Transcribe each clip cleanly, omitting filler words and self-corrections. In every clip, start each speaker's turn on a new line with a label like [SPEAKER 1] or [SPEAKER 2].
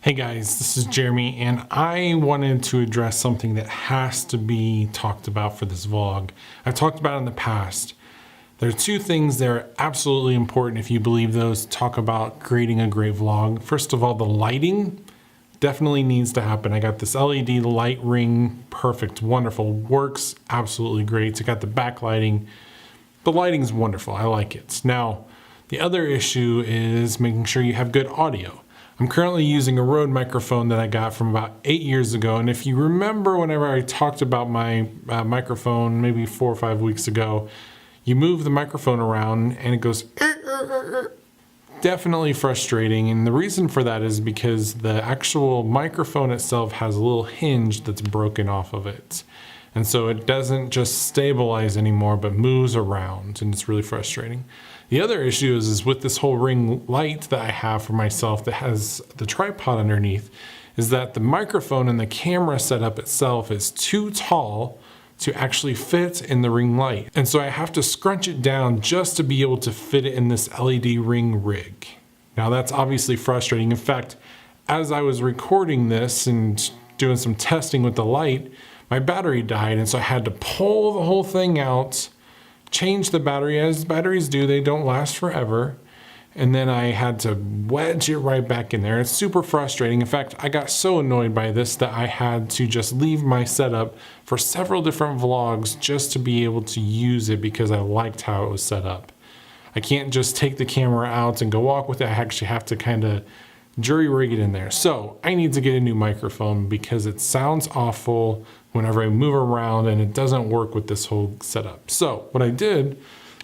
[SPEAKER 1] Hey guys, this is Jeremy, and I wanted to address something that has to be talked about for this vlog. I've talked about it in the past. There are two things that are absolutely important if you believe those talk about creating a great vlog. First of all, the lighting definitely needs to happen. I got this LED light ring, perfect, wonderful, works absolutely great. I got the backlighting. The lighting's wonderful, I like it. Now, the other issue is making sure you have good audio. I'm currently using a Rode microphone that I got from about 8 years ago, and if you remember whenever I talked about my microphone maybe 4 or 5 weeks ago, you move the microphone around and it goes definitely frustrating, and the reason for that is because the actual microphone itself has a little hinge that's broken off of it, and so it doesn't just stabilize anymore but moves around, and it's really frustrating. The other issue is with this whole ring light that I have for myself that has the tripod underneath, is that the microphone and the camera setup itself is too tall to actually fit in the ring light. And so I have to scrunch it down just to be able to fit it in this LED ring rig. Now that's obviously frustrating. In fact, as I was recording this and doing some testing with the light, my battery died, and so I had to pull the whole thing out, change the battery, as batteries do, they don't last forever. And then I had to wedge it right back in there. It's super frustrating. In fact, I got so annoyed by this that I had to just leave my setup for several different vlogs just to be able to use it because I liked how it was set up. I can't just take the camera out and go walk with it. I actually have to kind of jury rig it in there. So I need to get a new microphone because it sounds awful whenever I move around and it doesn't work with this whole setup. So what I did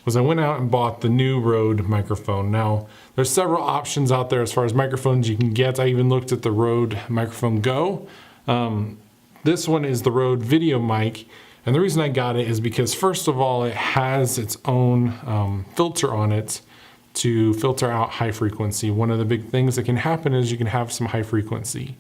[SPEAKER 1] was I went out and bought the new Rode microphone. Now there's several options out there as far as microphones you can get. I even looked at the Rode Microphone Go. This one is the Rode VideoMic, and the reason I got it is because first of all it has its own filter on it to filter out high frequency. One of the big things that can happen is you can have some high frequency.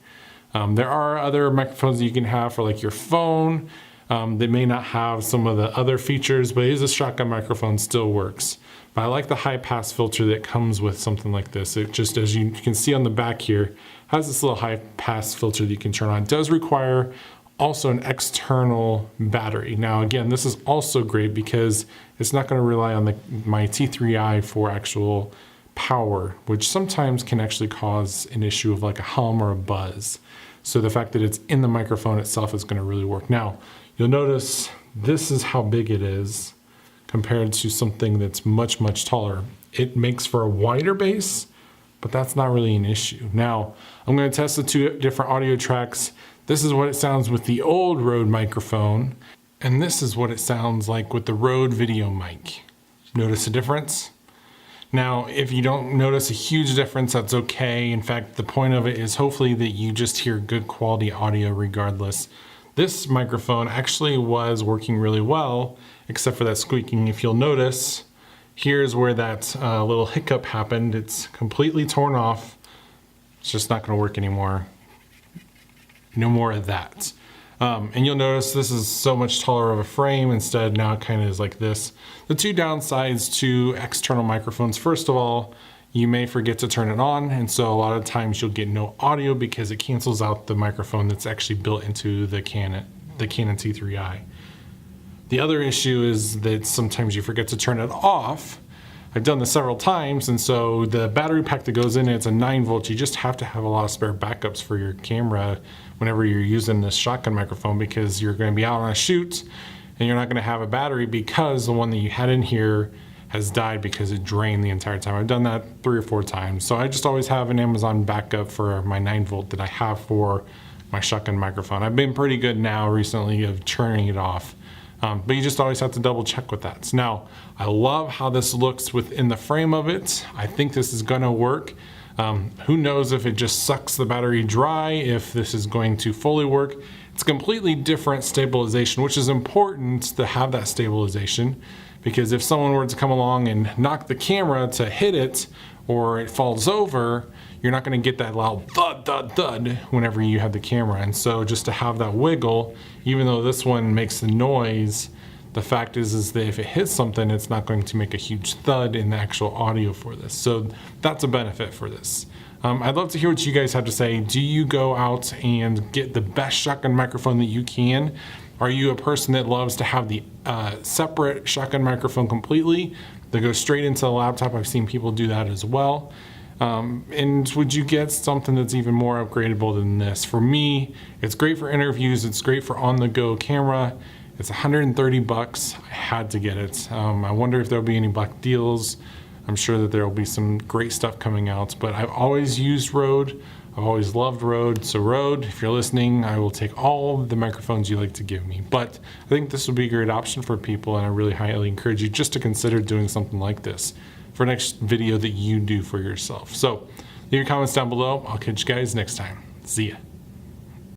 [SPEAKER 1] There are other microphones that you can have for like your phone. They may not have some of the other features, but it is a shotgun microphone, still works. But I like the high pass filter that comes with something like this. It just, as you can see on the back here, has this little high pass filter that you can turn on. It does require also an external battery. Now again, this is also great because it's not going to rely on my T3i for actual power, which sometimes can actually cause an issue of like a hum or a buzz. So the fact that it's in the microphone itself is going to really work. Now, you'll notice this is how big it is compared to something that's much, much taller. It makes for a wider bass, but that's not really an issue. Now, I'm going to test the two different audio tracks. This is what it sounds with the old Rode microphone, and this is what it sounds like with the Rode VideoMic. Notice the difference? Now, if you don't notice a huge difference, that's okay. In fact, the point of it is hopefully that you just hear good quality audio regardless. This microphone actually was working really well, except for that squeaking. If you'll notice, here's where that little hiccup happened. It's completely torn off. It's just not gonna work anymore. No more of that. And you'll notice this is so much taller of a frame. Instead, now it kind of is like this. The two downsides to external microphones, first of all, you may forget to turn it on, and so a lot of times you'll get no audio because it cancels out the microphone that's actually built into the Canon T3i. The other issue is that sometimes you forget to turn it off. I've done this several times, and so the battery pack that goes in it's a 9 volt. You just have to have a lot of spare backups for your camera whenever you're using this shotgun microphone, because you're going to be out on a shoot and you're not going to have a battery because the one that you had in here has died because it drained the entire time. I've done that 3 or 4 times. So I just always have an Amazon backup for my 9 volt that I have for my shotgun microphone. I've been pretty good now recently of turning it off. But you just always have to double check with that. So now, I love how this looks within the frame of it. I think this is gonna work. Who knows if it just sucks the battery dry, if this is going to fully work. It's a completely different stabilization, which is important to have that stabilization, because if someone were to come along and knock the camera to hit it, or it falls over, you're not gonna get that loud thud, thud, thud whenever you have the camera. And so just to have that wiggle, even though this one makes the noise, the fact is that if it hits something, it's not going to make a huge thud in the actual audio for this. So that's a benefit for this. I'd love to hear what you guys have to say. Do you go out and get the best shotgun microphone that you can? Are you a person that loves to have the separate shotgun microphone completely that goes straight into the laptop? I've seen people do that as well. And would you get something that's even more upgradable than this? For me, it's great for interviews. It's great for on-the-go camera. It's 130 bucks. I had to get it. I wonder if there'll be any black deals. I'm sure that there will be some great stuff coming out, but I've always used Rode. I've always loved Rode. So Rode, if you're listening, I will take all the microphones you like to give me. But I think this would be a great option for people, and I really highly encourage you just to consider doing something like this for next video that you do for yourself. So leave your comments down below. I'll catch you guys next time. See ya.